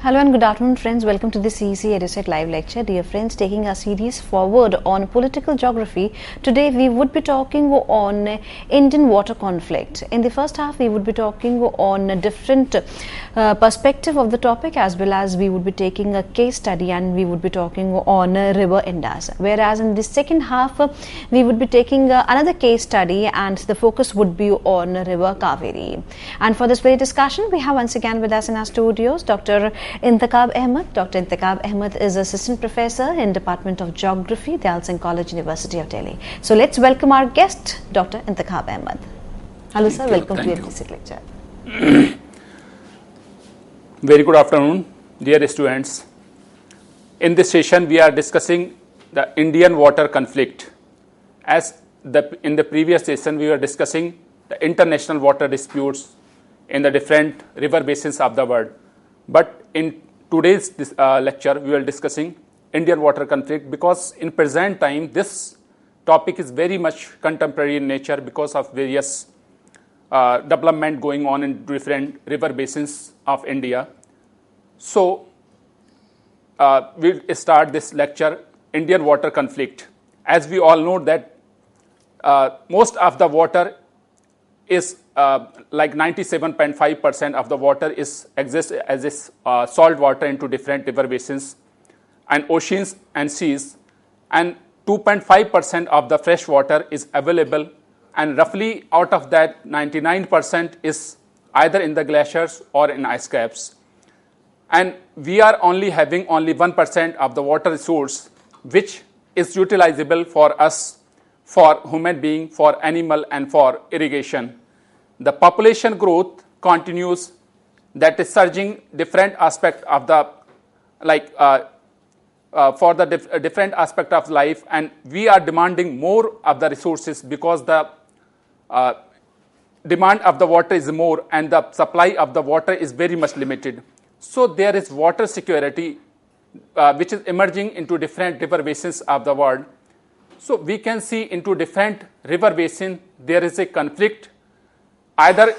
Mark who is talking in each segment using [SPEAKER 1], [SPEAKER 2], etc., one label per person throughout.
[SPEAKER 1] Hello and good afternoon friends, welcome to the CEC-UGC live lecture. Dear friends, taking our series forward on political geography, today we would be talking on Indian water conflict. In the first half we would be talking on a different perspective of the topic, as well as we would be taking a case study and we would be talking on river Indus. Whereas in the second half we would be taking another case study and the focus would be on river Cauvery. And for this very discussion we have once again with us in our studios Dr. Intikhab Ahmed. Dr. Intikhab Ahmed is Assistant Professor in Department of Geography, Dal Singh College, University of Delhi. So let's welcome our guest, Dr. Intikhab Ahmed. Hello sir, welcome to your basic lecture.
[SPEAKER 2] Very good afternoon, dear students. In this session, we are discussing the Indian water conflict. In the previous session, we were discussing the international water disputes in the different river basins of the world. But in today's lecture, we are discussing Indian water conflict because in present time, this topic is very much contemporary in nature because of various development going on in different river basins of India. So, we'll start this lecture, Indian water conflict. As we all know that most of the water is like 97.5% of the water exists as salt water into different river basins and oceans and seas, and 2.5% of the fresh water is available, and roughly out of that 99% is either in the glaciers or in ice caps. And we are having only 1% of the water resource which is utilizable for us, for human being, for animal and for irrigation. The population growth continues, that is surging different aspect of the for the different aspect of life, and we are demanding more of the resources because the demand of the water is more and the supply of the water is very much limited. So there is water security which is emerging into different river basins of the world. So we can see into different river basin there is a conflict, either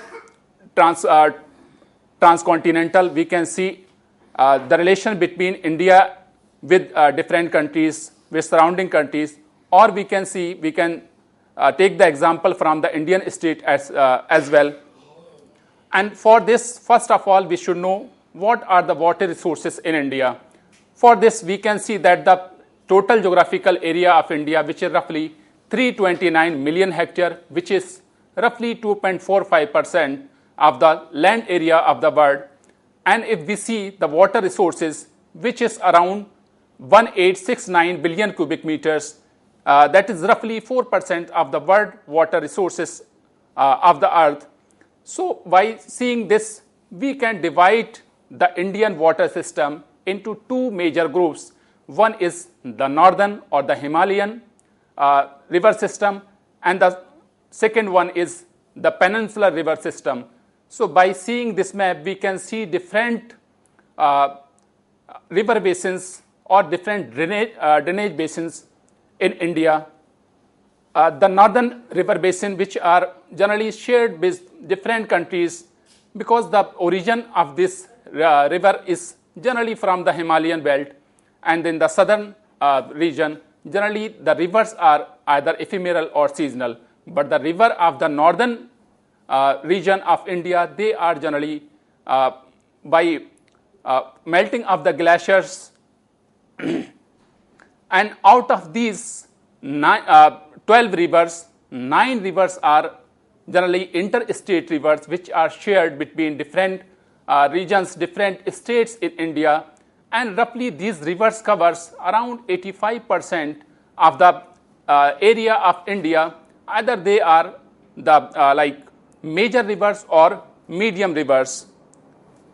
[SPEAKER 2] transcontinental. We can see the relation between India with different countries, with surrounding countries, or we can take the example from the Indian state as well. And for this, first of all, we should know what are the water resources in India. For this, we can see that the total geographical area of India, which is roughly 329 million hectare, which is roughly 2.45% of the land area of the world. And if we see the water resources, which is around 1869 billion cubic meters, that is roughly 4% of the world water resources of the earth. So by seeing this, we can divide the Indian water system into two major groups. One is the northern or the Himalayan river system, and the second one is the peninsular river system. So by seeing this map, we can see different river basins or different drainage basins in India. The northern river basin, which are generally shared with different countries, because the origin of this river is generally from the Himalayan belt, and in the southern region, generally the rivers are either ephemeral or seasonal. But the river of the northern region of India, they are generally by melting of the glaciers. And out of these 12 rivers, 9 rivers are generally interstate rivers, which are shared between different regions, different states in India. And roughly these rivers covers around 85% of the area of India. Either they are the major rivers or medium rivers.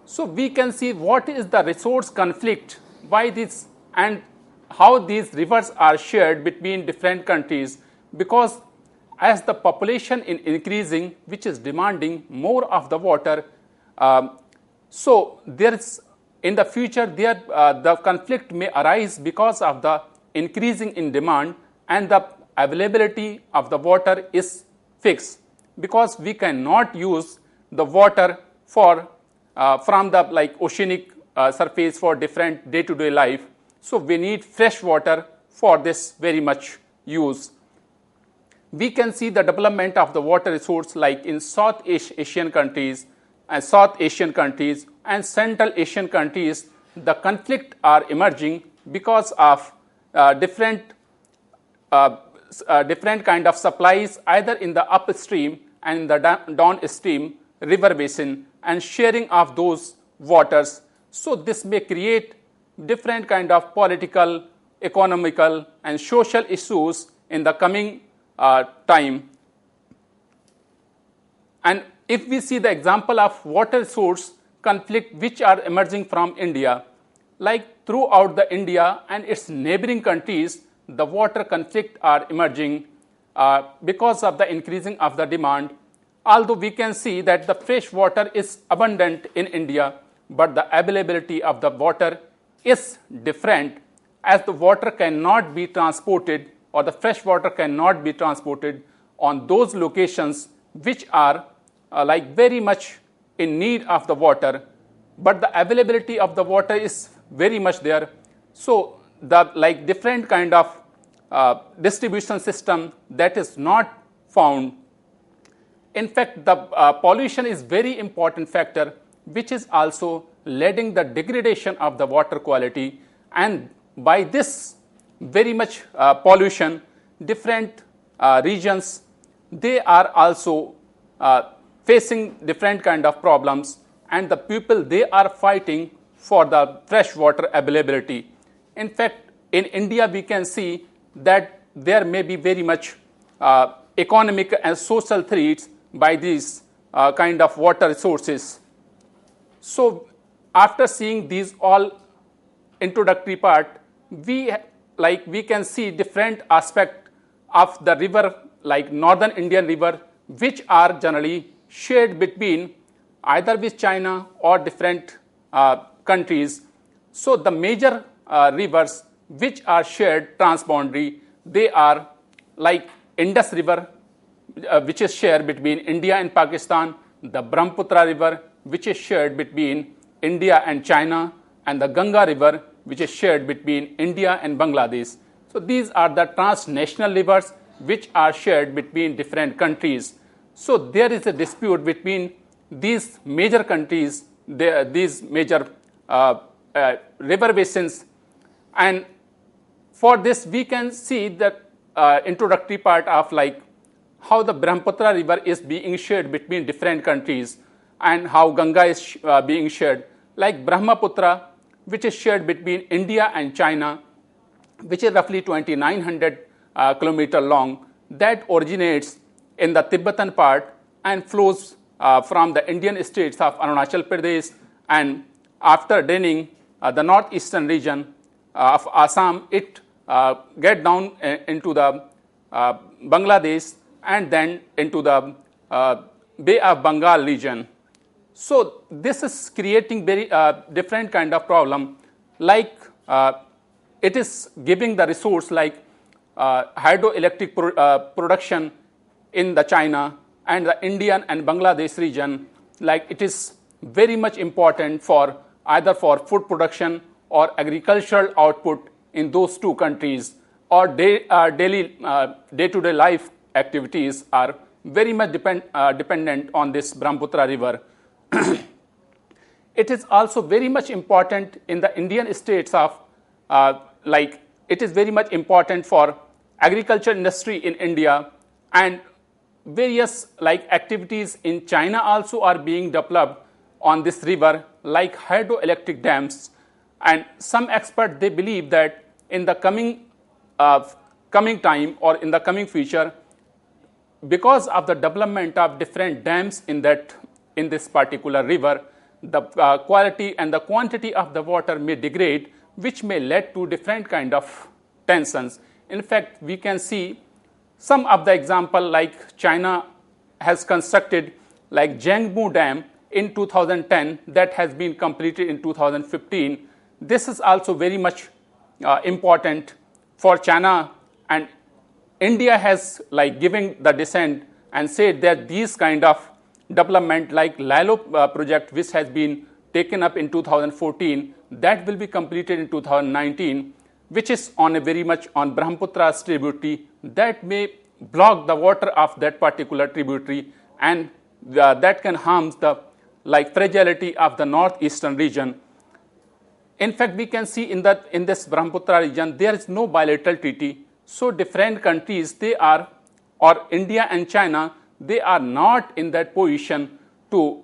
[SPEAKER 2] So we can see what is the resource conflict, why this and how these rivers are shared between different countries, because as the population is increasing, which is demanding more of the water, so there is in the future the conflict may arise because of the increasing in demand, and the availability of the water is fixed, because we cannot use the water for from the oceanic surface for different day-to-day life. So we need fresh water for this very much use. We can see the development of the water resource like in South Asian countries and Central Asian countries. The conflict are emerging because of different kind of supplies either in the upstream and in the downstream river basin and sharing of those waters. So this may create different kind of political, economical and social issues in the coming time. And if we see the example of water resource conflict which are emerging from India, like throughout the India and its neighboring countries, the water conflict are emerging because of the increasing of the demand. Although we can see that the fresh water is abundant in India, but the availability of the water is different, as the water cannot be transported or the fresh water cannot be transported on those locations which are like very much in need of the water, but the availability of the water is very much there. So the like different kind of distribution system that is not found. In fact, the pollution is very important factor which is also leading the degradation of the water quality, and by this very much pollution, different regions, they are also facing different kind of problems, and the people, they are fighting for the fresh water availability. In fact, in India we can see that there may be very much economic and social threats by these kind of water resources. So after seeing these all introductory part, we can see different aspect of the river, like Northern Indian River, which are generally shared between either with China or different countries. So the major rivers which are shared transboundary, they are like Indus River, which is shared between India and Pakistan, the Brahmaputra River, which is shared between India and China, and the Ganga River, which is shared between India and Bangladesh. So these are the transnational rivers which are shared between different countries. So there is a dispute between these major countries, these major river basins, and for this we can see that introductory part of like how the Brahmaputra River is being shared between different countries and how Ganga is being shared. Like Brahmaputra, which is shared between India and China, which is roughly 2,900 kilometers long, that originates in the Tibetan part and flows from the Indian states of Arunachal Pradesh, and after draining the northeastern region of Assam, it get down into the Bangladesh and then into the Bay of Bengal region. So this is creating very different kind of problem, like it is giving the resource like hydroelectric production in the China and the Indian and Bangladesh region, like it is very much important for either for food production or agricultural output in those two countries, or daily day-to-day life activities are very much dependent on this Brahmaputra River. It is also very much important in the Indian states of like it is very much important for agriculture industry in India, and various like activities in China also are being developed on this river, like hydroelectric dams. And some experts, they believe that in the coming time or in the coming future, because of the development of different dams in this particular river, the quality and the quantity of the water may degrade, which may lead to different kind of tensions. In fact, we can see some of the example, like China has constructed like Jiangbu Dam in 2010 that has been completed in 2015. This is also very much important for China, and India has like given the dissent and said that these kind of development like Lilo project, which has been taken up in 2014, that will be completed in 2019, which is on a very much on Brahmaputra's tributary, that may block the water of that particular tributary, and that can harm the fragility of the northeastern region. In fact, we can see in this Brahmaputra region, there is no bilateral treaty. So different countries, they are, or India and China, they are not in that position to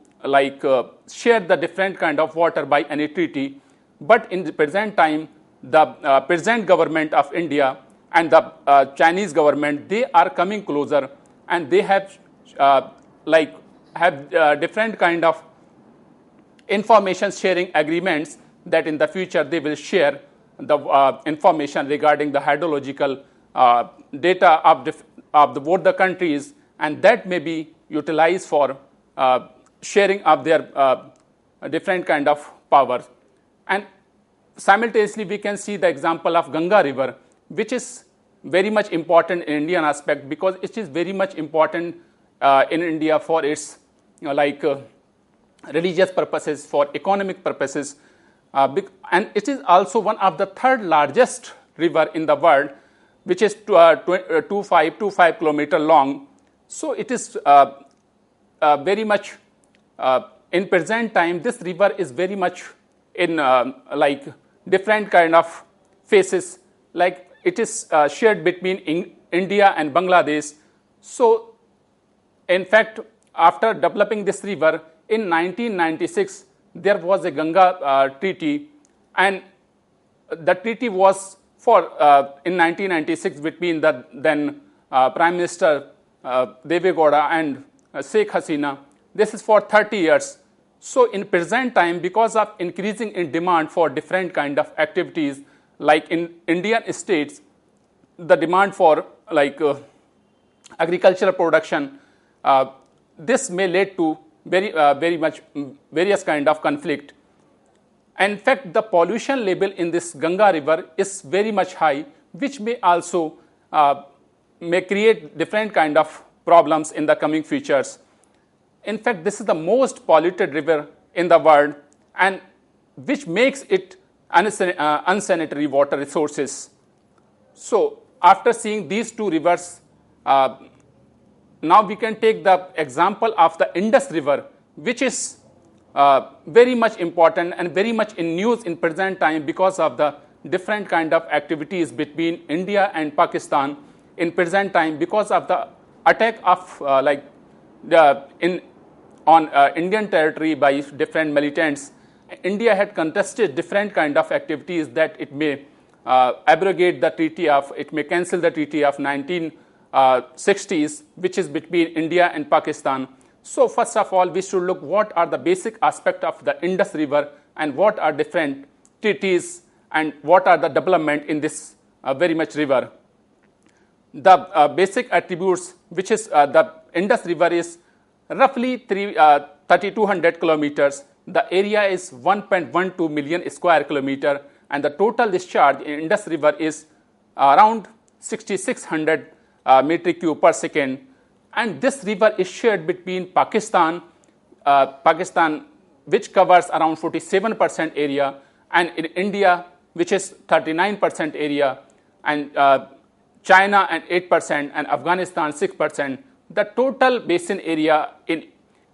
[SPEAKER 2] share the different kind of water by any treaty. But in the present time, the present government of India and the Chinese government, they are coming closer, and they have different kind of information sharing agreements that in the future they will share the information regarding the hydrological data of both the countries, and that may be utilized for sharing of their different kind of powers. And simultaneously, we can see the example of Ganga River, which is very much important in Indian aspect, because it is very much important in India for its religious purposes, for economic purposes, and it is also one of the third largest river in the world, which is 25 kilometer long. So it is very much in present time, this river is very much in different kind of phases, like it is shared between India and Bangladesh. So in fact, after developing this river in 1996, there was a Ganga treaty, and the treaty was for in 1996 between the then Prime Minister Deve Gowda and Sheikh Hasina. This is for 30 years. So in present time, because of increasing in demand for different kind of activities, like in Indian states, the demand for agricultural production, this may lead to very much various kind of conflict. In fact, the pollution level in this Ganga River is very much high, which may also may create different kind of problems in the coming futures. In fact, this is the most polluted river in the world, and which makes it unsanitary water resources. So after seeing these two rivers, now we can take the example of the Indus River, which is very much important and very much in news in present time because of the different kind of activities between India and Pakistan in present time, because of the attack of on Indian territory by different militants. India had contested different kind of activities that it may abrogate the treaty of, it may cancel the treaty of 1960s, which is between India and Pakistan. So first of all, we should look what are the basic aspects of the Indus River and what are different treaties and what are the development in this very much river. The basic attributes, which is the Indus River is roughly 3,200 kilometers. The area is 1.12 million square kilometer, and the total discharge in Indus River is around 6,600 metric cube per second. And this river is shared between Pakistan, which covers around 47% area, and in India, which is 39% area, and China and 8%, and Afghanistan 6%. The total basin area in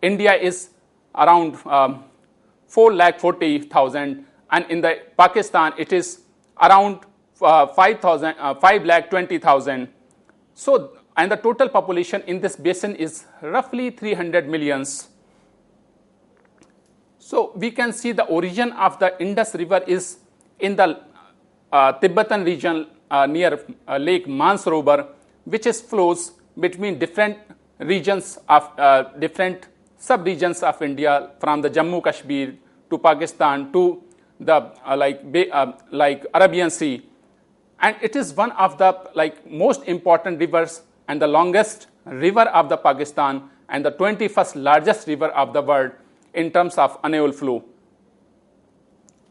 [SPEAKER 2] India is around 4,40,000, and in the Pakistan it is around 5,20,000. So, and the total population in this basin is roughly 300 millions. So we can see the origin of the Indus River is in the Tibetan region near Lake Mansarovar, which is flows between different regions of different sub-regions of India, from the Jammu Kashmir to Pakistan to the Arabian Sea, and it is one of the most important rivers and the longest river of the Pakistan and the 21st largest river of the world in terms of annual flow.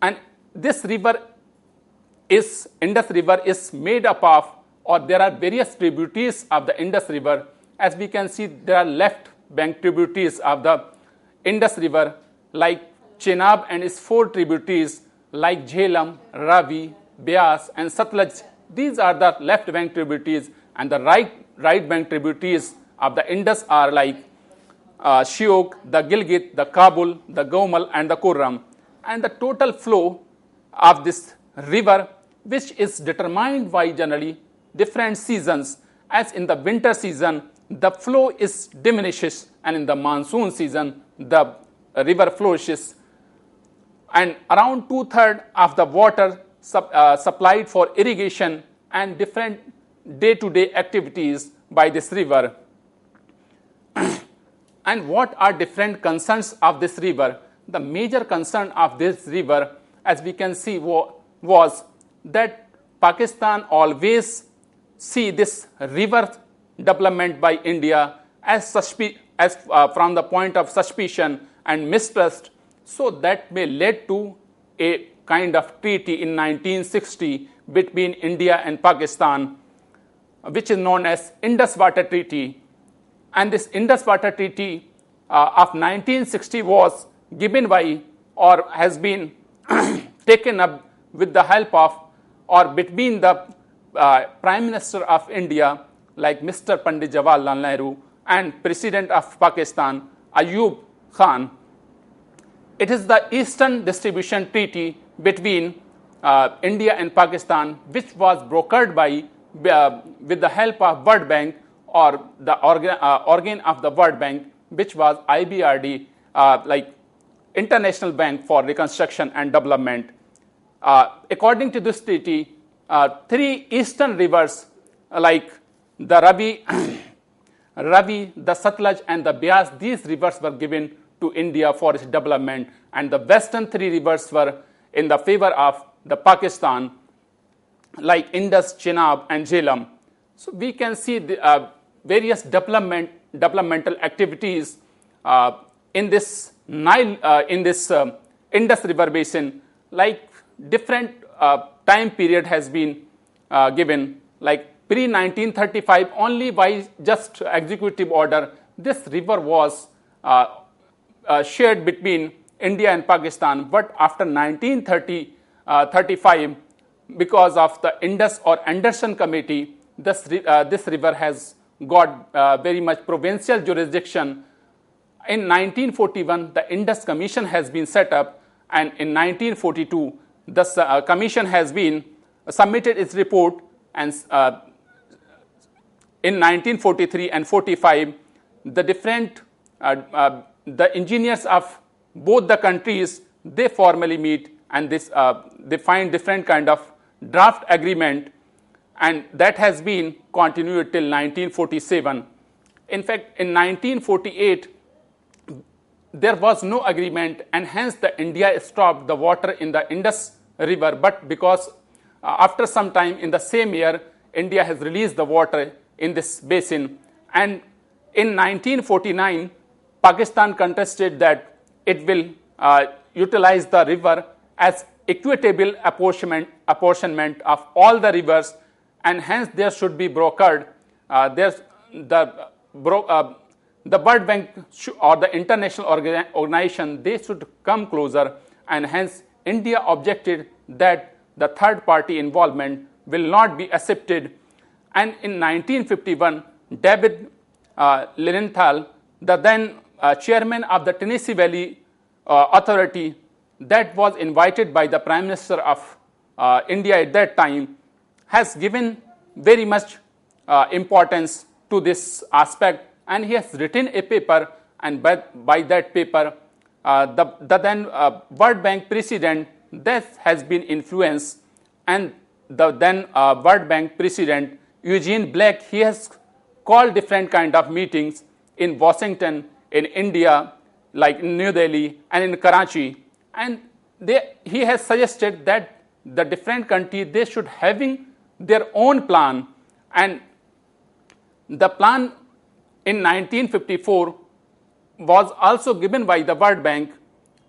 [SPEAKER 2] And this river is Indus River is made up of, or there are various tributaries of the Indus River. As we can see, there are left bank tributaries of the Indus River like Chenab and its four tributaries like Jhelum, Ravi, Beas and Satluj. These are the left bank tributaries, and the right bank tributaries of the Indus are like Shiok, the Gilgit, the Kabul, the Gomal and the Kurram. And the total flow of this river, which is determined by generally different seasons, as in the winter season the flow is diminishes, and in the monsoon season the river flourishes, and around 2/3 of the water supplied for irrigation and different day-to-day activities by this river. And what are different concerns of this river? The major concern of this river, as we can see, was that Pakistan always see this river development by India as from the point of suspicion and mistrust. So that may lead to a kind of treaty in 1960 between India and Pakistan, which is known as Indus Water Treaty. And this Indus Water Treaty of 1960 was given by or has been taken up with the help of or between the Prime Minister of India like Mr. Pandit Jawaharlal Nehru and President of Pakistan Ayub Khan. It is the Eastern Distribution Treaty between India and Pakistan, which was brokered by with the help of World Bank or the organ of the World Bank, which was IBRD, like International Bank for Reconstruction and Development. According to this treaty, three eastern rivers like the Ravi, the Satluj and the Beas, these rivers were given to India for its development, and the western three rivers were in the favor of the Pakistan like Indus, Chenab and Jhelum. So we can see the various developmental activities in this Nile, in this Indus River basin, like different time period has been given, like pre-1935 only by just executive order this river was shared between India and Pakistan, but after 1935 because of the Indus or Anderson Committee, this river has got very much provincial jurisdiction. In 1941, the Indus Commission has been set up, and in 1942, the commission has been submitted its report, and in 1943 and 45, the different the engineers of both the countries, they formally meet, and they find different kind of draft agreement, and that has been continued till 1947. In fact, in 1948, there was no agreement, and hence the India stopped the water in the Indus River. But because after some time in the same year, India has released the water in this basin, and in 1949, Pakistan contested that it will utilize the river as equitable apportionment of all the rivers, and hence there should be brokered. The World Bank or the international organization, they should come closer, and hence India objected that the third party involvement will not be accepted. And in 1951, David Lilienthal, the then chairman of the Tennessee Valley Authority, that was invited by the Prime Minister of India at that time, has given very much importance to this aspect, and he has written a paper, and by that paper, the then World Bank president, that has been influenced, and the then World Bank president Eugene Black, he has called different kind of meetings in Washington, in India, like in New Delhi and in Karachi, and he has suggested that the different countries, they should having their own plan, and the plan in 1954 was also given by the World Bank,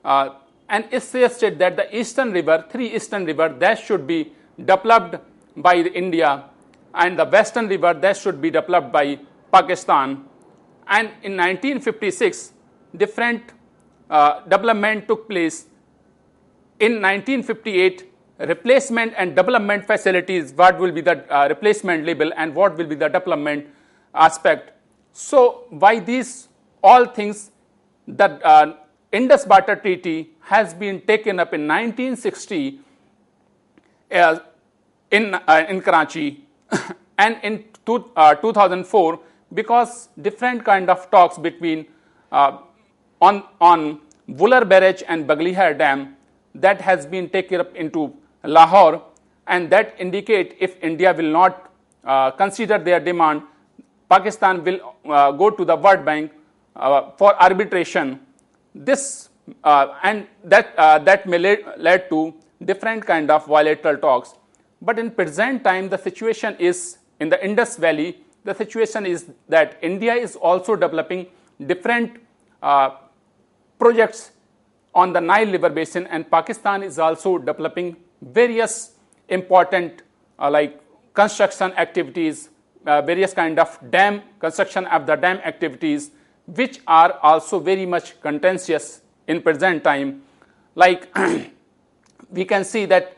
[SPEAKER 2] and it suggested that the eastern river, three eastern river, that should be developed by India, and the western river, that should be developed by Pakistan. And in 1956, different development took place in 1958. Replacement and development facilities, what will be the replacement label and what will be the development aspect. So by these all things, the Indus Water Treaty has been taken up in 1960 in Karachi and in 2004, because different kind of talks between on Wular Barrage and Baglihar Dam that has been taken up into Lahore, and that indicate if India will not consider their demand, Pakistan will go to the World Bank for arbitration. This and that may lead to different kind of bilateral talks. But in present time, the situation is in the Indus Valley. The situation is that India is also developing different projects on the Nile River basin, and Pakistan is also developing various important like construction activities, various kind of dam construction of the dam activities, which are also very much contentious in present time. Like we can see that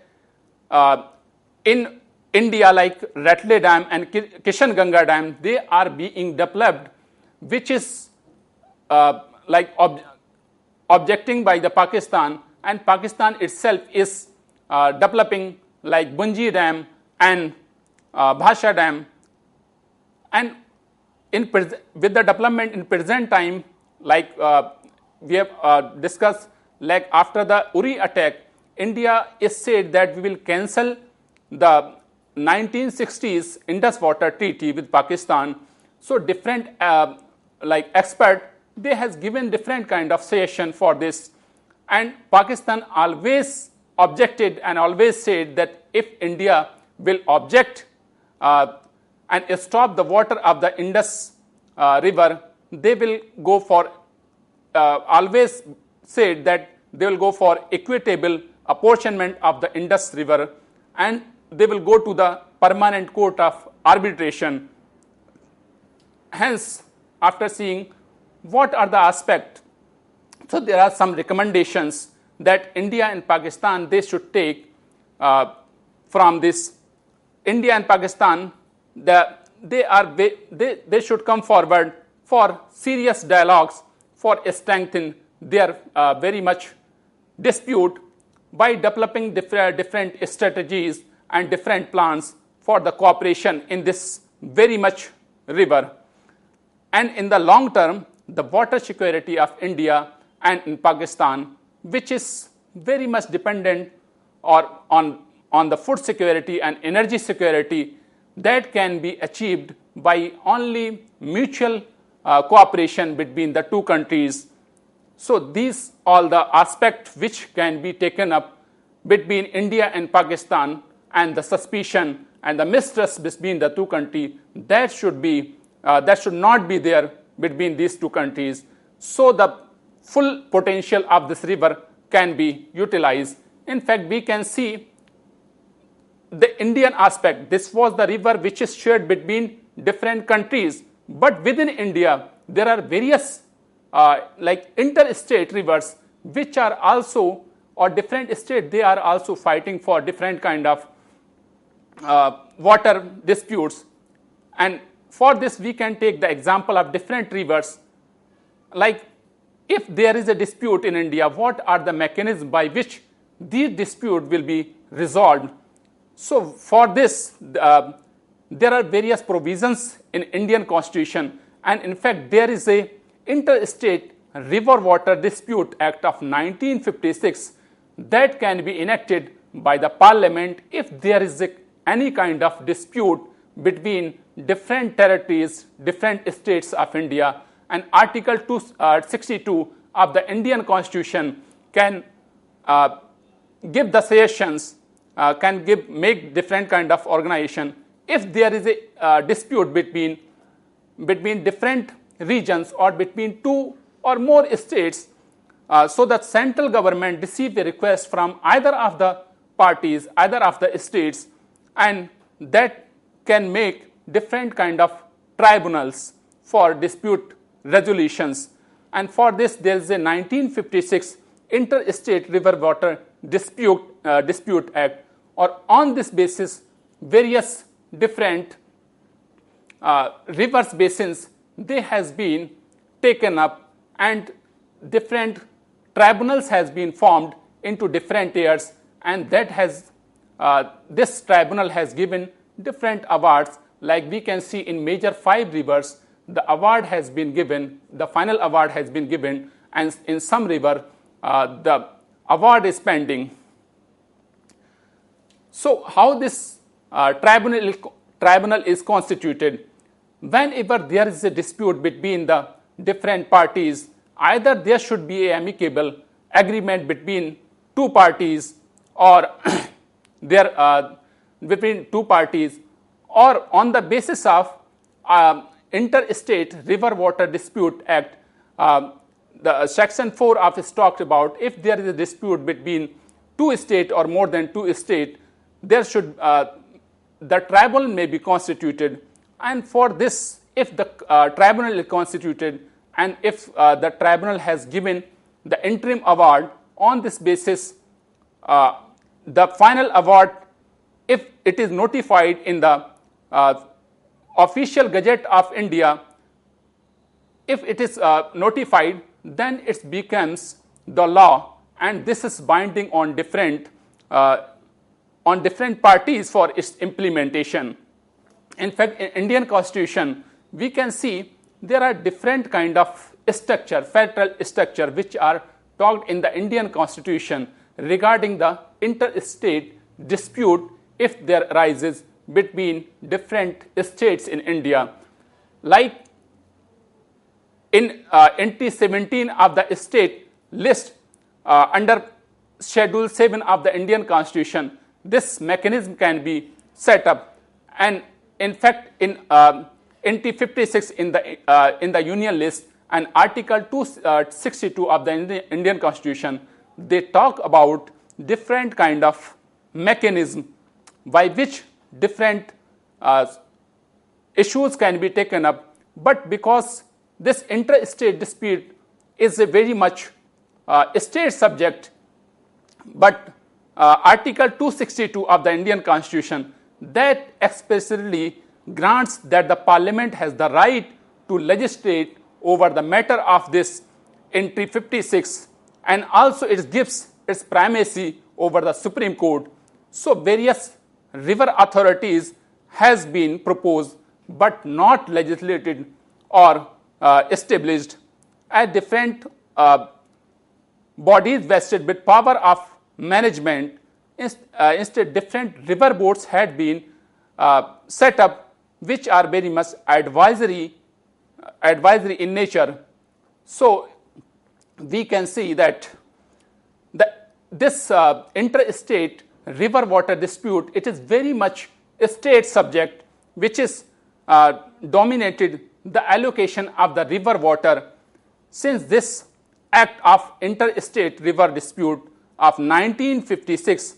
[SPEAKER 2] in India, like Ratle Dam and Kishan Ganga Dam, they are being developed, which is like objecting by the Pakistan, and Pakistan itself is developing like Bunji Dam and Bhasha Dam. And with the development in present time, like we have discussed, like after the Uri attack, India is said that we will cancel the 1960s Indus Water Treaty with Pakistan. So different like expert, they has given different kind of suggestion for this, and Pakistan always objected and always said that if India will object and stop the water of the Indus River, they will go for always said that they will go for equitable apportionment of the Indus River, and they will go to the permanent court of arbitration. Hence, after seeing what are the aspects, so there are some recommendations that India and Pakistan they should take from this. India and Pakistan, they should come forward for serious dialogues for strengthening their very much dispute by developing different strategies and different plans for the cooperation in this very much river. And in the long term, the water security of India and in Pakistan, which is very much dependent or on the food security and energy security, that can be achieved by only mutual cooperation between the two countries. So these all the aspects which can be taken up between India and Pakistan, and the suspicion and the mistrust between the two countries, that should not be there between these two countries, so the full potential of this river can be utilized. In fact, we can see the Indian aspect. This was the river which is shared between different countries, but within India there are various like interstate rivers which are also, or different states, they are also fighting for different kind of water disputes. And for this we can take the example of different rivers. Like if there is a dispute in India, what are the mechanisms by which these dispute will be resolved? So for this there are various provisions in Indian Constitution, and in fact there is a Interstate River Water Dispute Act of 1956 that can be enacted by the Parliament if there is any kind of dispute between different territories, different states of India. And Article 262 of the Indian Constitution can give the suggestions, make different kind of organization if there is a dispute between different regions or between two or more states, so that central government receive a request from either of the parties, either of the states, and that can make different kind of tribunals for dispute resolutions. and for this there is a 1956 Interstate River Water Dispute Act, or on this basis various different rivers basins, they has been taken up and different tribunals has been formed into different years, and that has this tribunal has given different awards. Like we can see in major 5 rivers, the award has been given, the final award has been given, and in some river the award is pending. So how this tribunal is constituted? Whenever there is a dispute between the different parties, either there should be an amicable agreement between 2 parties, or between 2 parties, or on the basis of Interstate River Water Dispute Act, the section 4 of it talked about if there is a dispute between 2 states or more than 2 states, there should the tribunal may be constituted. And for this, if the tribunal is constituted and if the tribunal has given the interim award, on this basis the final award, if it is notified in the official Gazette of India, if it is notified, then it becomes the law, and this is binding on different parties for its implementation. In fact, in Indian Constitution, we can see there are different kind of structure, federal structure, which are talked in the Indian Constitution regarding the interstate dispute if there arises between different states in India. Like in entry 17 of the state list under Schedule 7 of the Indian Constitution, this mechanism can be set up. And in fact, in entry 56 in the Union list and Article 262 of the Indian Constitution, they talk about different kind of mechanism by which different issues can be taken up. But because this interstate dispute is a very much state subject, but Article 262 of the Indian Constitution, that explicitly grants that the Parliament has the right to legislate over the matter of this entry 56, and also it gives its primacy over the Supreme Court. So various river authorities has been proposed but not legislated or established as different bodies vested with power of management. Instead, different river boards had been set up, which are very much advisory in nature. So we can see that this interstate river water dispute, it is very much a state subject, which is dominated the allocation of the river water. Since this Act of Interstate River Dispute of 1956,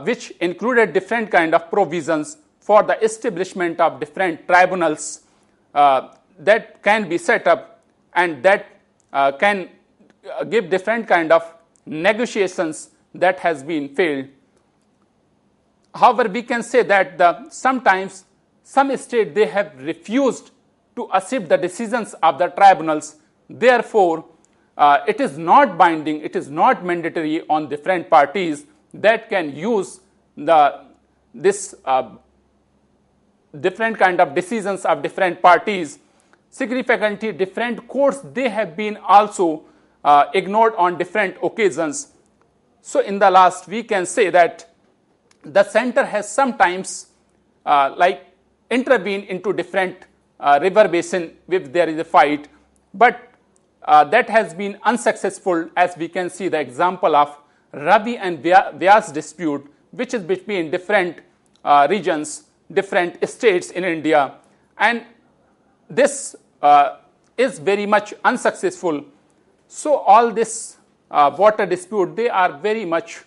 [SPEAKER 2] which included different kind of provisions for the establishment of different tribunals that can be set up and that can give different kind of negotiations that has been failed. However, we can say that sometimes some states, they have refused to accept the decisions of the tribunals. Therefore, it is not binding, it is not mandatory on different parties that can use this different kind of decisions of different parties. Significantly, different courts, they have been also ignored on different occasions. So in the last, we can say that the center has sometimes like intervened into different river basin if there is a fight, but that has been unsuccessful, as we can see the example of Ravi and Vyas dispute, which is between different regions, different states in India, and this is very much unsuccessful. So all this water dispute, they are very much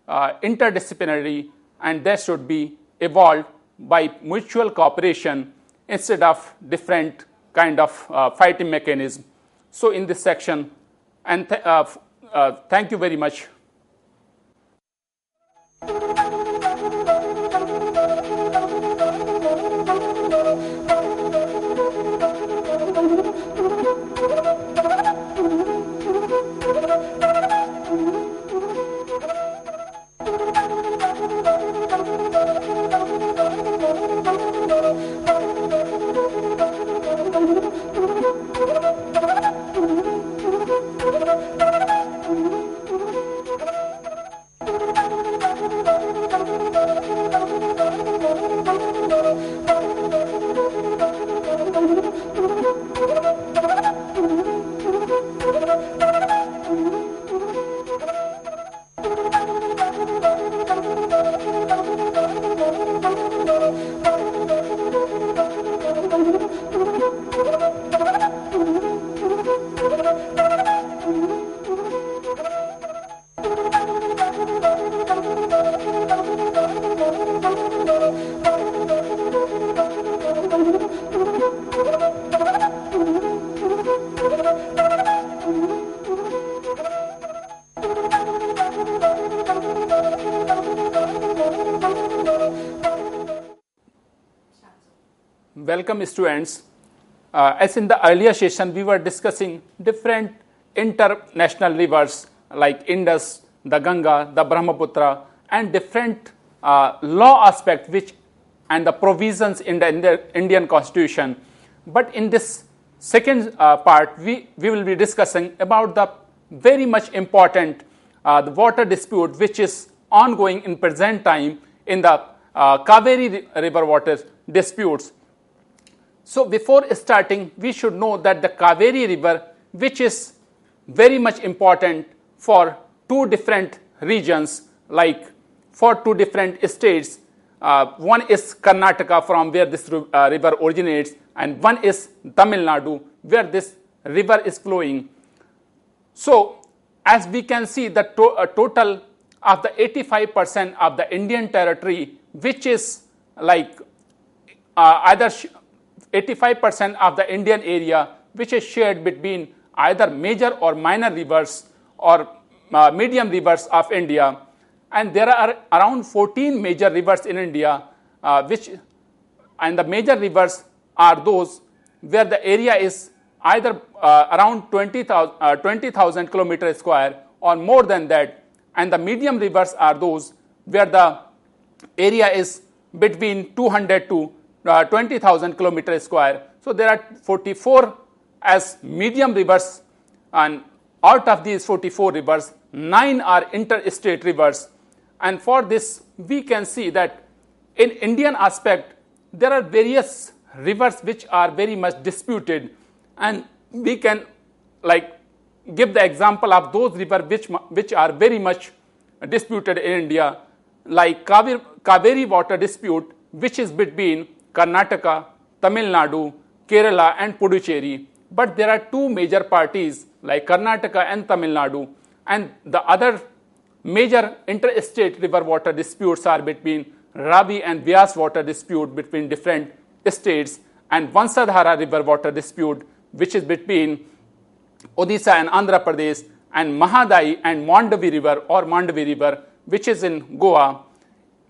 [SPEAKER 2] interdisciplinary, and they should be evolved by mutual cooperation instead of different kind of fighting mechanism. so in this section. And thank you very much. Welcome students. As in the earlier session, we were discussing different international rivers like Indus, the Ganga, the Brahmaputra, and different law aspects which and the provisions in the Indian Constitution. But in this second part, we will be discussing about the very much important the water dispute which is ongoing in present time in the Cauvery River water disputes. So before starting, we should know that the Cauvery River, which is very much important for two different regions, like for two different states. One is Karnataka, from where this river originates, and one is Tamil Nadu, where this river is flowing. So as we can see, the total of the 85% of the Indian territory, which is like either 85% of the Indian area, which is shared between either major or minor rivers or medium rivers of India. And there are around 14 major rivers in India, and the major rivers are those where the area is either around 20,000 kilometers square or more than that. And the medium rivers are those where the area is between 200 to 20,000 kilometers square. So there are 44 as medium rivers, and out of these 44 rivers, 9 are interstate rivers. And for this, we can see that in Indian aspect, there are various rivers which are very much disputed, and we can like give the example of those rivers which are very much disputed in India, like Cauvery water dispute, which is between Karnataka, Tamil Nadu, Kerala, and Puducherry. But there are two major parties like Karnataka and Tamil Nadu, and the other major interstate river water disputes are between Ravi and Vyas water dispute between different states, and Vansadhara river water dispute, which is between Odisha and Andhra Pradesh, and Mahadai and Mandavi river, which is in Goa.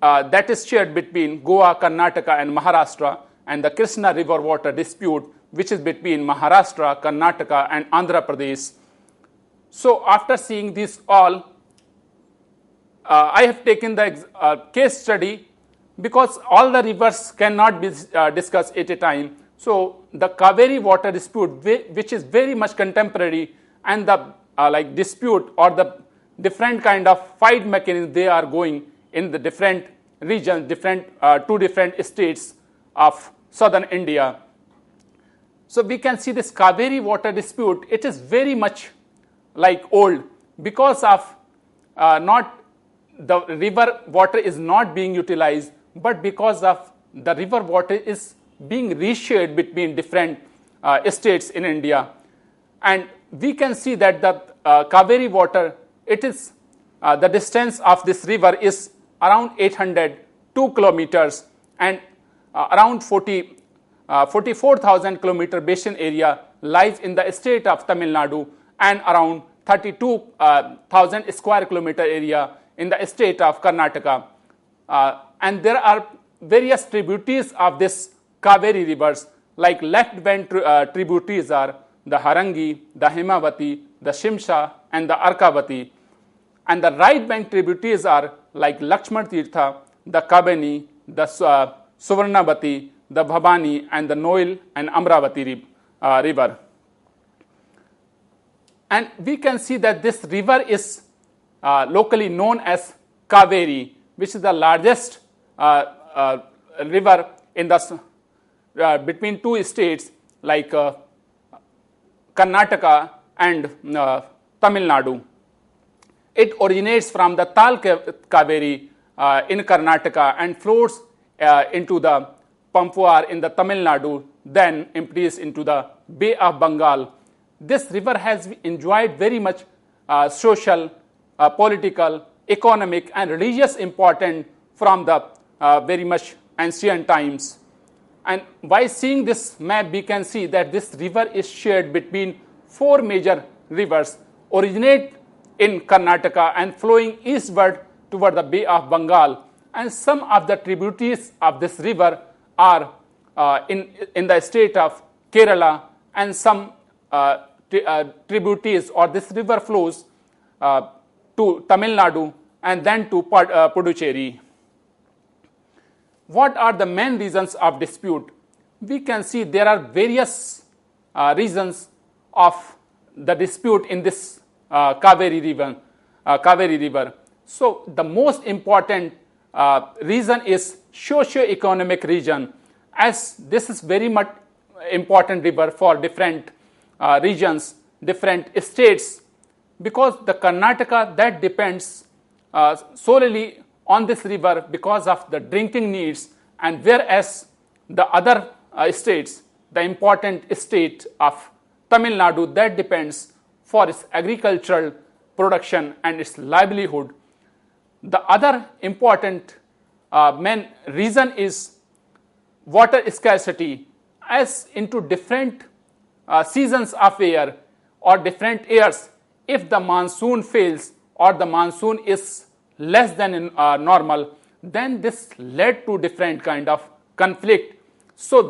[SPEAKER 2] That is shared between Goa, Karnataka, and Maharashtra, and the Krishna river water dispute, which is between Maharashtra, Karnataka, and Andhra Pradesh. So after seeing this all, I have taken the case study, because all the rivers cannot be discussed at a time. So the Cauvery water dispute, which is very much contemporary, and the like dispute or the different kind of fight mechanism they are going in the different regions, two different states of southern India. So we can see this Cauvery water dispute, it is very much like old, because of not the river water is not being utilized, but because of the river water is being reshared between different states in India. And we can see that the Cauvery water, it is the distance of this river is around 802 kilometers, and around 44,000 kilometer basin area lies in the state of Tamil Nadu and around 32,000 square kilometer area in the state of Karnataka. And there are various tributaries of this Cauvery rivers, like left bank tributaries are the Harangi, the Himavati, the Shimsha, and the Arkavati. And the right bank tributaries are like Lakshman Tirtha, the Kabani, the Suvarnavati, the Bhabani, and the Noil and Amravati river. And we can see that this river is locally known as Cauvery, which is the largest river in the between two states like Karnataka and Tamil Nadu. It originates from the Tal Cauvery in Karnataka and flows into the Pampawar in the Tamil Nadu, then empties into the Bay of Bengal. This river has enjoyed very much social, political, economic, and religious importance from the very much ancient times. And by seeing this map, we can see that this river is shared between four major rivers, originate in Karnataka and flowing eastward toward the Bay of Bengal. And some of the tributaries of this river are in the state of Kerala, and some tributaries or this river flows to Tamil Nadu and then to Puducherry. What are the main reasons of dispute? We can see there are various reasons of the dispute in this Cauvery River. So the most important reason is socio-economic region, as this is very much important river for different regions, different states, because the Karnataka that depends solely on this river because of the drinking needs, and whereas the other states, the important state of Tamil Nadu that depends for its agricultural production and its livelihood. The other important main reason is water scarcity, as into different seasons of year or different years, if the monsoon fails or the monsoon is less than normal, then this led to different kind of conflict. So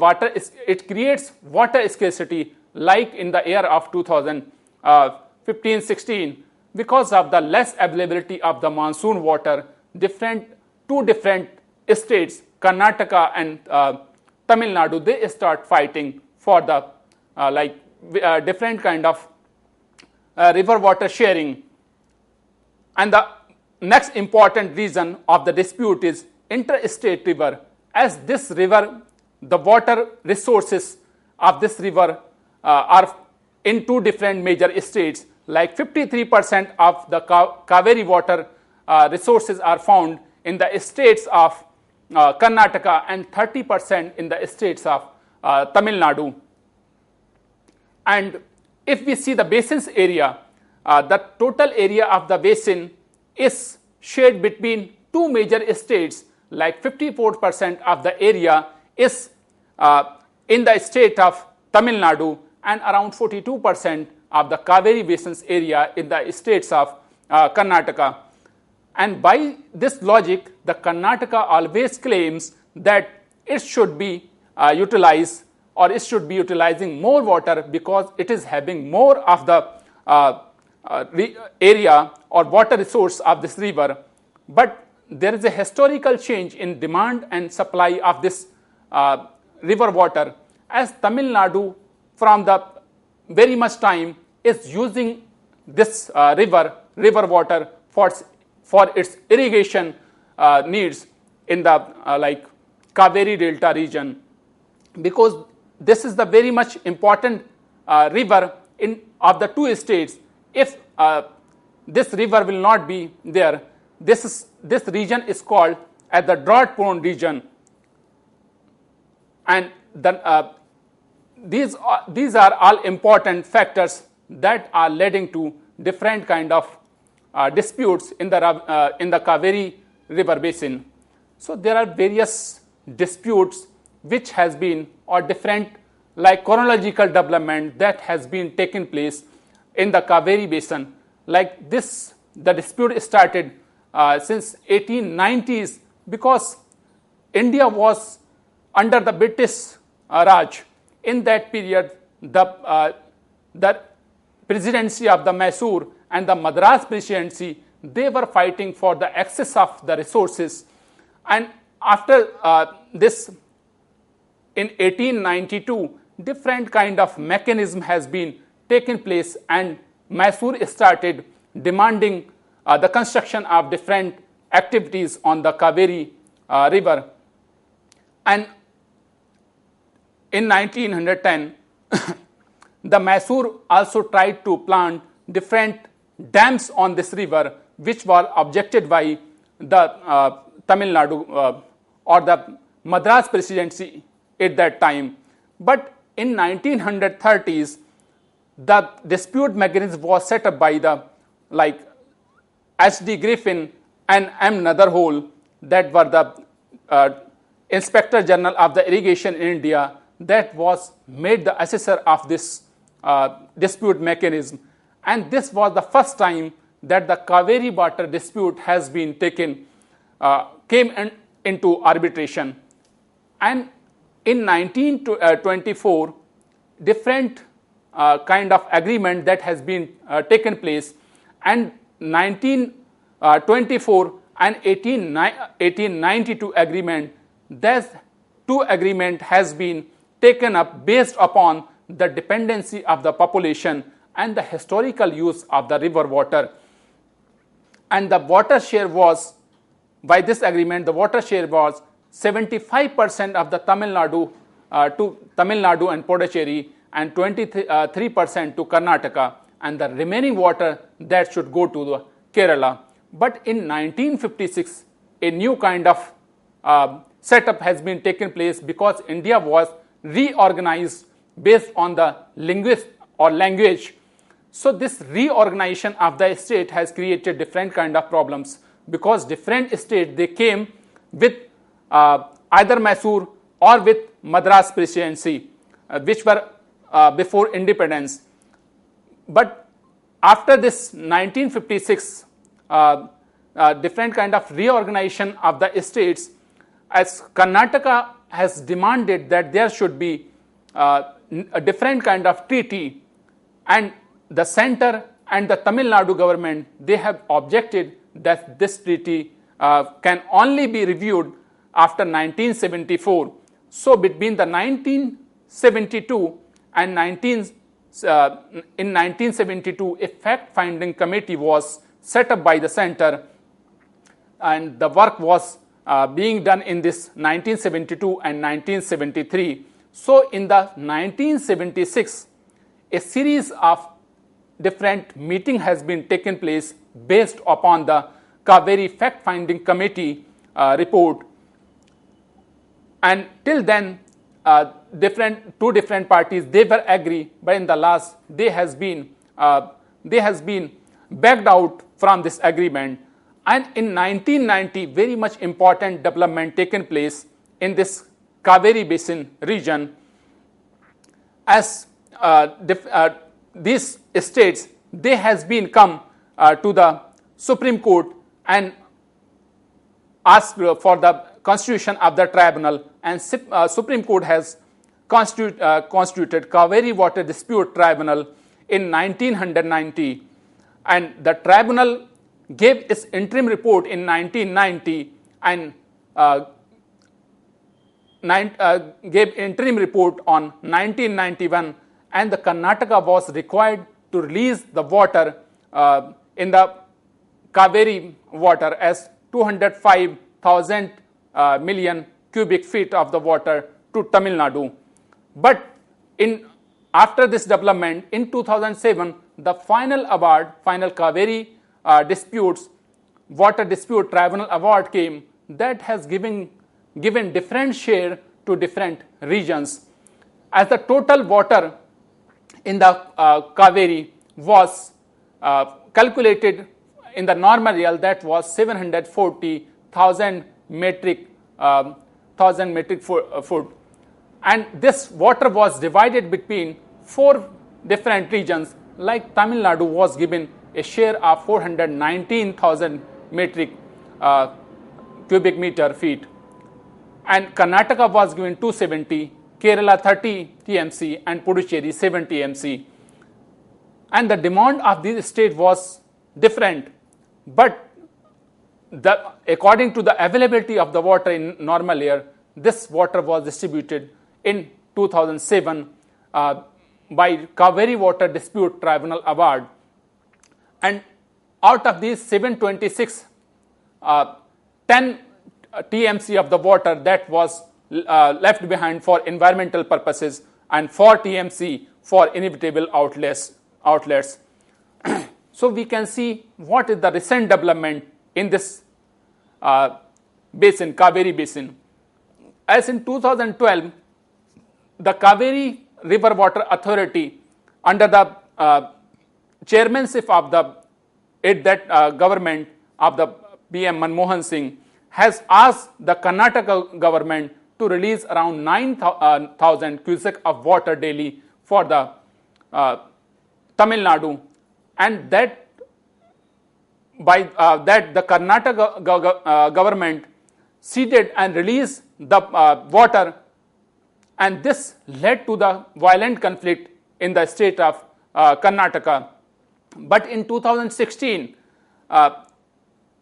[SPEAKER 2] it creates water scarcity, like in the year of 2015-16, because of the less availability of the monsoon water. Two different states, Karnataka and Tamil Nadu, they start fighting for the different kind of river water sharing. And the next important reason of the dispute is interstate river, as this river, the water resources of this river are in two different major states, like 53% of the Cauvery water resources are found in the states of Karnataka and 30% in the states of Tamil Nadu. And if we see the basin's area, the total area of the basin is shared between two major states, like 54% of the area is in the state of Tamil Nadu and around 42% of the Cauvery basin's area in the states of Karnataka. And by this logic, the Karnataka always claims that it should be utilized, or it should be utilizing more water because it is having more of the area or water resource of this river. But there is a historical change in demand and supply of this river water, as Tamil Nadu from the very much time is using this river water for its irrigation needs in the Cauvery Delta region, because this is the very much important river of the two states. If this river will not be there, this region is called as the drought prone region, and these are all important factors that are leading to different kind of disputes in the Cauvery River basin. So there are various disputes which has been, or different like chronological development that has been taken place in the Cauvery basin. Like this, the dispute started since 1890s because India was under the British Raj. In that period, the presidency of the Mysore and the Madras presidency, they were fighting for the access of the resources. And after this, in 1892, different kind of mechanism has been taken place, and Mysore started demanding the construction of different activities on the Cauvery River. And in 1910, the Mysore also tried to plant different dams on this river, which were objected by the Tamil Nadu or the Madras presidency at that time. But in 1930s, the dispute mechanism was set up by the H.D. Griffin and M. Netherhole, that were the Inspector General of the Irrigation in India, that was made the assessor of this dispute mechanism. And this was the first time that the Cauvery water dispute has been came into arbitration. And in 1924, different kind of agreement that has been taken place, and 1924 and 1892 agreement, these two agreement has been taken up based upon the dependency of the population and the historical use of the river water. And the water share was, by this agreement, the water share was 75% of the Tamil Nadu to Tamil Nadu and Puducherry, and 23% to Karnataka, and the remaining water that should go to the Kerala. But in 1956, a new kind of setup has been taken place because India was reorganized based on the language. So this reorganization of the state has created different kind of problems, because different states, they came with either Mysore or with Madras presidency, which were before independence. But after this 1956 different kind of reorganization of the states, as Karnataka has demanded that there should be a different kind of treaty, and the center and the Tamil Nadu government, they have objected that this treaty can only be reviewed after 1974. So between the 1972 and in 1972, a fact-finding committee was set up by the center, and the work was being done in this 1972 and 1973. So in the 1976, a series of different meeting has been taken place based upon the Cauvery fact-finding committee report. And till then, two different parties, they were agree, but in the last, they has been backed out from this agreement. And in 1990, very much important development taken place in this Cauvery Basin region, as these states, they has been come to the Supreme Court and asked for the constitution of the tribunal, and Supreme Court has constituted Cauvery Water Dispute Tribunal in 1990, and the tribunal gave its interim report in 1990 and gave interim report on 1991, and the Karnataka was required to release the water in the Cauvery water as 205,000 million cubic feet of the water to Tamil Nadu. But after this development in 2007, the final Cauvery water dispute tribunal award came, that has given different share to different regions, as the total water in the Cauvery was calculated in the normal real, that was 740,000 metric foot, and this water was divided between 4 different regions. Like Tamil Nadu was given a share of 419,000 metric cubic meter feet, and Karnataka was given 270, Kerala 30 TMC, and Puducherry 7 TMC. And the demand of these states was different, but according to the availability of the water in normal year, this water was distributed in 2007 by Cauvery Water Dispute Tribunal Award. And out of these 726, 10 TMC of the water that was left behind for environmental purposes, and 4 TMC for inevitable outlets. So we can see what is the recent development in this basin, Cauvery Basin. As in 2012, the Cauvery River Water Authority, under the chairmanship of the government of the PM Manmohan Singh, has asked the Karnataka government to release around 9,000 cubic of water daily for the Tamil Nadu, and that by that the Karnataka government ceded and released the water, and this led to the violent conflict in the state of Karnataka. But in 2016,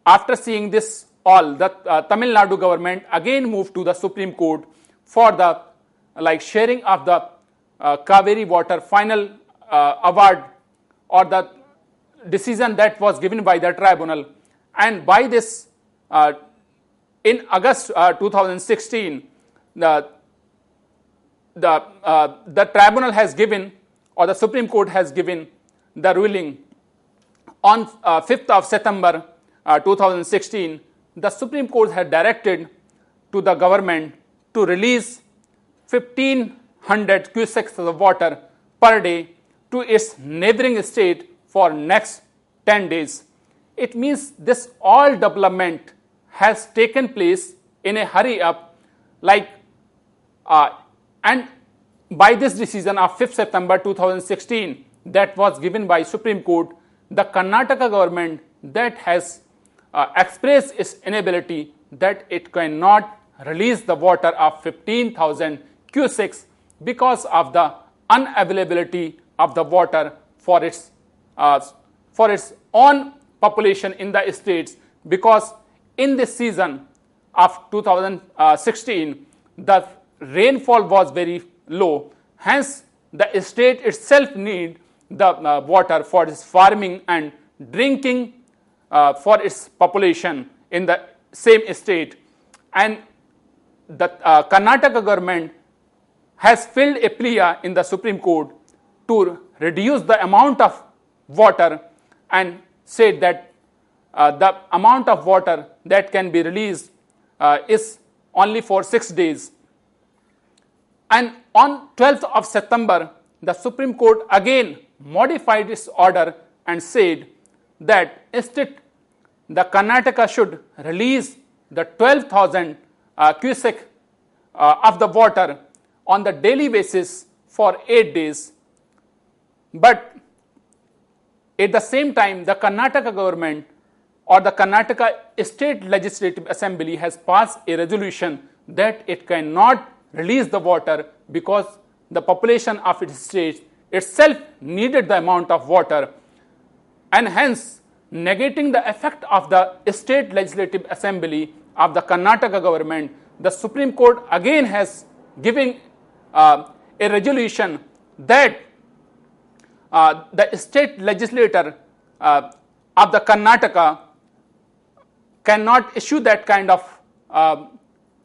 [SPEAKER 2] after seeing this all, the Tamil Nadu government again moved to the Supreme Court for the sharing of the Cauvery water final award, or the decision that was given by the tribunal. And by this, in August 2016, the tribunal has given, or the Supreme Court has given the ruling on 5th of September 2016. The Supreme Court had directed to the government to release 1,500 cubics of water per day to its neighboring state for next 10 days. It means this all development has taken place in a hurry up, and by this decision of 5th September 2016 that was given by Supreme Court, the Karnataka government that has expressed its inability that it cannot release the water of 15,000 cubics because of the unavailability of the water for its own population in the states, because in this season of 2016 the rainfall was very low. Hence, the state itself need the water for its farming and drinking for its population in the same state. And the Karnataka government has filed a plea in the Supreme Court to reduce the amount of water, and said that the amount of water that can be released is only for 6 days. And on 12th of September, the Supreme Court again modified its order and said that instead the Karnataka should release the 12,000 cubic of the water on the daily basis for 8 days. But at the same time, the Karnataka government, or the Karnataka State Legislative Assembly, has passed a resolution that it cannot release the water because the population of its state itself needed the amount of water, and hence negating the effect of the State Legislative Assembly of the Karnataka government, the Supreme Court again has given a resolution that the state legislator of the Karnataka cannot issue that kind of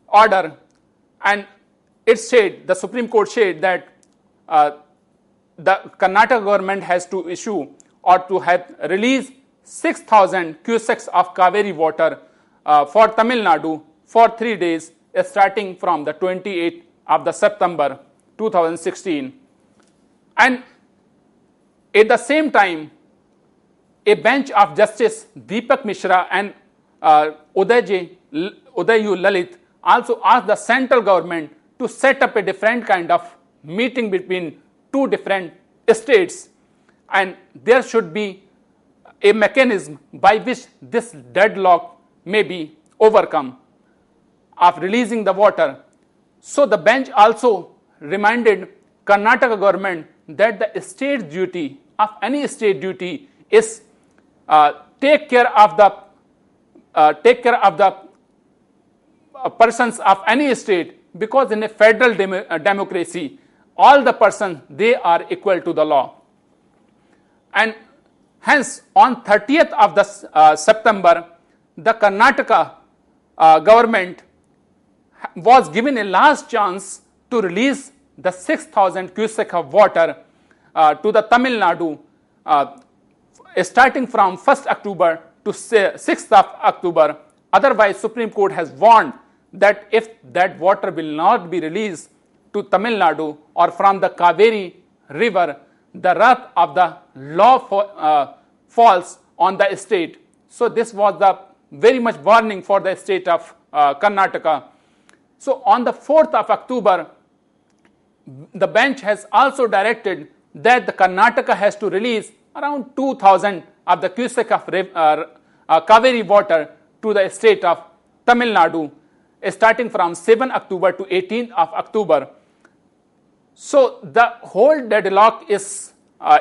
[SPEAKER 2] order, and it said, the Supreme Court said that the Karnataka government has to issue or to have released 6,000 cubics of Cauvery water for Tamil Nadu for 3 days, starting from the 28th of the September 2016. And at the same time, a bench of Justice Deepak Mishra and Udayu Lalit also asked the central government to set up a different kind of meeting between two different states, and there should be a mechanism by which this deadlock may be overcome of releasing the water. So the bench also reminded Karnataka government that the state duty of any state duty is take care of the persons of any state, because in a federal democracy all the persons, they are equal to the law. And hence on 30th of the September, the Karnataka government was given a last chance to release the 6,000 cubic of water to the Tamil Nadu starting from 1st October to 6th of October. Otherwise, Supreme Court has warned that if that water will not be released to Tamil Nadu or from the Cauvery River, the wrath of the law falls on the state. So this was the very much warning for the state of Karnataka. So on the 4th of October, the bench has also directed that the Karnataka has to release around 2,000 of the cubic of Cauvery water to the state of Tamil Nadu, starting from 7 October to 18th of October. So the whole deadlock is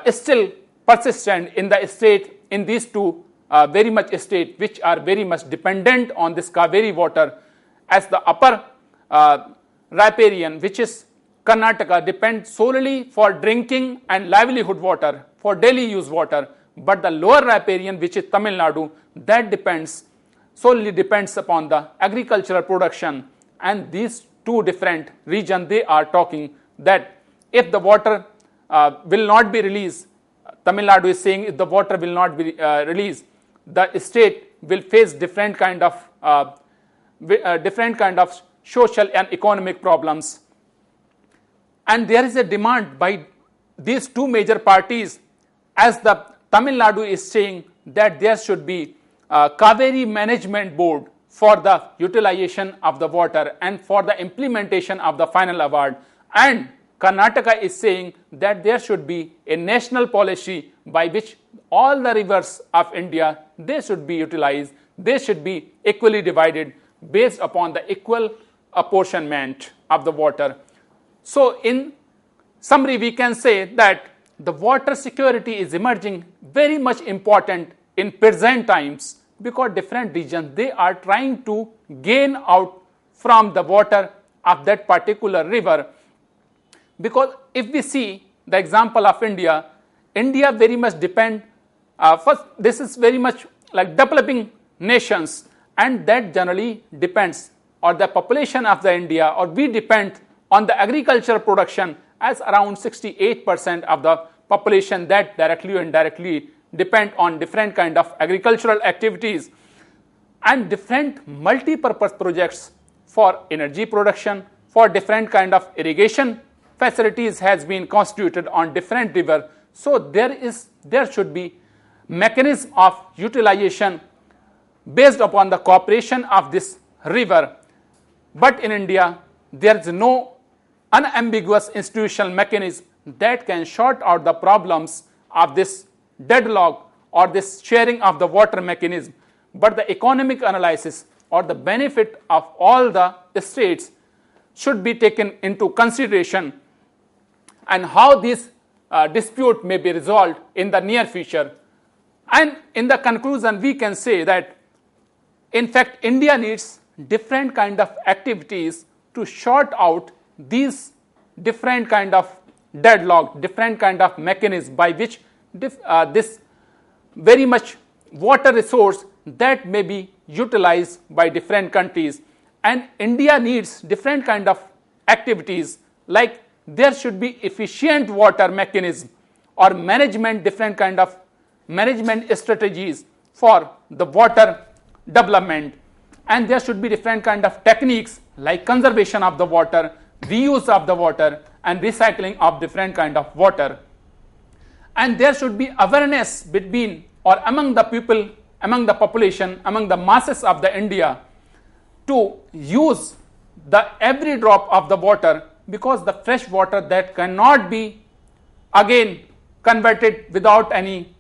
[SPEAKER 2] still persistent in the state, in these two very much states which are very much dependent on this Cauvery water, as the upper riparian, which is Karnataka, depends solely for drinking and livelihood water, for daily use water, but the lower riparian, which is Tamil Nadu, that solely depends upon the agricultural production. And these two different regions, they are talking that if the water will not be released, Tamil Nadu is saying if the water will not be released, the state will face different kind of social and economic problems. And there is a demand by these two major parties, as the Tamil Nadu is saying that there should be a Cauvery Management Board for the utilization of the water and for the implementation of the final award. And Karnataka is saying that there should be a national policy by which all the rivers of India, they should be utilized, they should be equally divided based upon the equal apportionment of the water. So in summary, we can say that the water security is emerging very much important in present times, because different regions, they are trying to gain out from the water of that particular river. Because if we see the example of India very much depend, first this is very much like developing nations, and that generally depends, or the population of the India, or we depend on the agricultural production, as around 68% of the population that directly or indirectly depend on different kind of agricultural activities, and different multi-purpose projects for energy production, for different kind of irrigation facilities has been constituted on different river. So there should be mechanism of utilization based upon the cooperation of this river. But in India, there is no unambiguous institutional mechanism that can sort out the problems of this deadlock or this sharing of the water mechanism. But the economic analysis or the benefit of all the states should be taken into consideration, and how this dispute may be resolved in the near future. And in the conclusion, we can say that in fact India needs different kind of activities to sort out these different kind of deadlock, different kind of mechanism by which this very much water resource that may be utilized by different countries. And India needs different kind of activities, like there should be efficient water mechanism or management, different kind of management strategies for the water development. And there should be different kind of techniques like conservation of the water, reuse of the water, and recycling of different kind of water. And there should be awareness between or among the people, among the population, among the masses of the India to use the every drop of the water, because the fresh water that cannot be again converted without any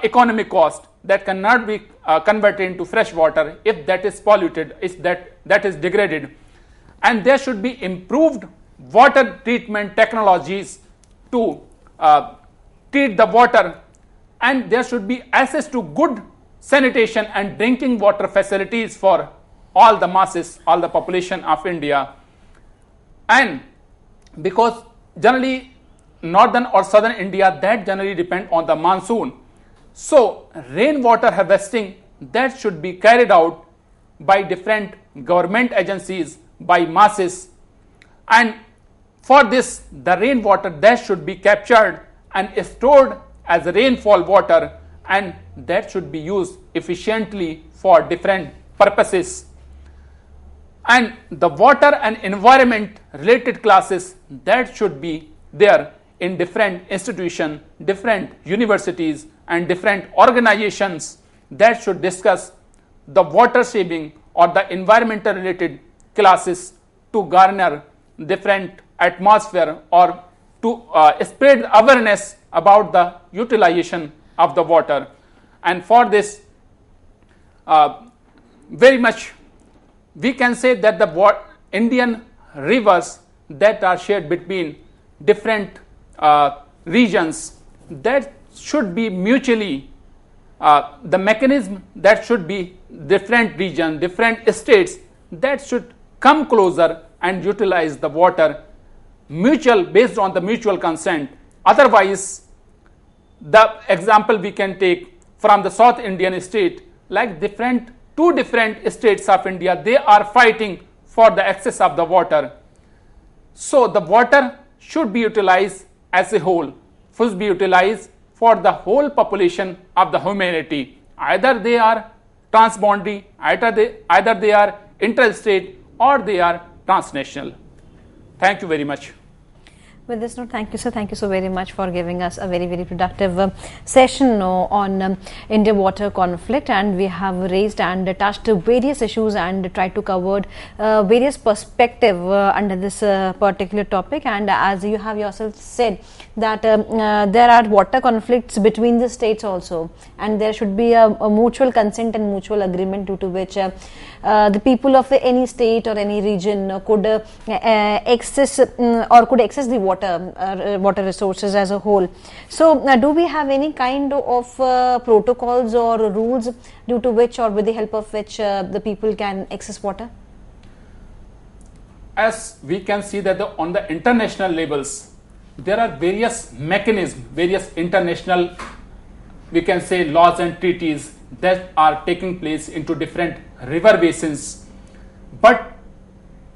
[SPEAKER 2] economic cost, that cannot be converted into fresh water if that is polluted, if that is degraded. And there should be improved water treatment technologies to treat the water, and there should be access to good sanitation and drinking water facilities for all the masses, all the population of India. And because generally northern or southern India, that generally depend on the monsoon, so rainwater harvesting that should be carried out by different government agencies, by masses, and for this the rainwater that should be captured and stored as rainfall water, and that should be used efficiently for different purposes. And the water and environment related classes that should be there in different institutions, different universities and different organizations that should discuss the water saving or the environmental related classes to garner different atmosphere or to spread awareness about the utilization of the water. And for this very much we can say that the Indian rivers that are shared between different regions, that should be mutually the mechanism that should be different region, different states that should come closer and utilize the water mutual based on the mutual consent. Otherwise, the example we can take from the South Indian state, like two different states of India, they are fighting for the access of the water. So the water should be utilized as a whole, should be utilized for the whole population of the humanity. Either they are transboundary, either they are interstate, or they are transnational. Thank you very much.
[SPEAKER 1] With this note, thank you, sir. Thank you so very much for giving us a very, very productive session on Indian water conflict, and we have raised and touched various issues and tried to cover various perspectives under this particular topic. And as you have yourself said, that there are water conflicts between the states also, and there should be a mutual consent and mutual agreement due to which the people of any state or any region could access the water resources as a whole. So do we have any kind of protocols or rules due to which or with the help of which the people can access water?
[SPEAKER 2] As we can see that on the international levels, there are various mechanisms, various international, we can say, laws and treaties that are taking place into different river basins. But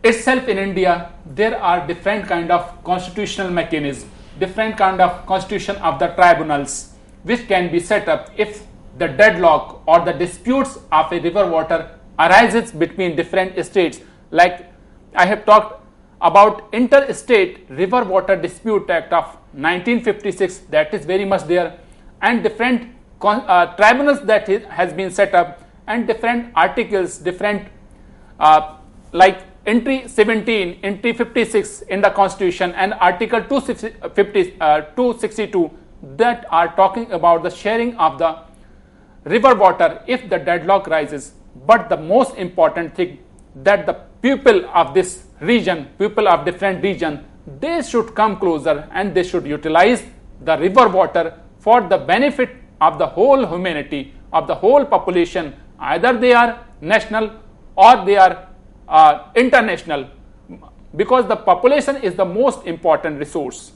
[SPEAKER 2] itself in India, there are different kind of constitutional mechanisms, different kind of constitution of the tribunals which can be set up if the deadlock or the disputes of a river water arises between different states. Like I have talked about Interstate River Water Dispute Act of 1956, that is very much there, and different tribunals that has been set up, and different articles, different like entry 17, entry 56 in the constitution, and article 262 that are talking about the sharing of the river water if the deadlock rises. But the most important thing, that the people of this region, people of different region, they should come closer and they should utilize the river water for the benefit of the whole humanity, of the whole population. Either they are national or they are international, because the population is the most important resource.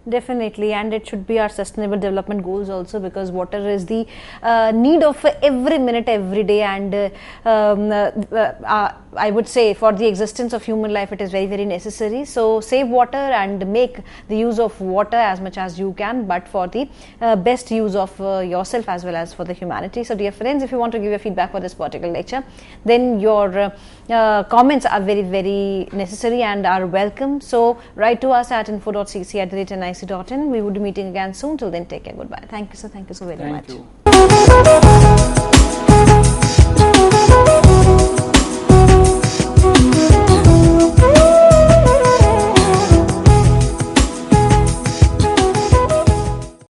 [SPEAKER 1] Definitely, and it should be our sustainable development goals also, because water is the need of every minute, every day, and I would say for the existence of human life it is very, very necessary. So save water and make the use of water as much as you can, but for the best use of yourself as well as for the humanity. So dear friends, if you want to give your feedback for this particular lecture, then your comments are very, very necessary and are welcome. So write to us at info.cc@nic.in. We would be meeting again soon. Till then, take care. Goodbye. Thank you so very much.
[SPEAKER 2] Thank you.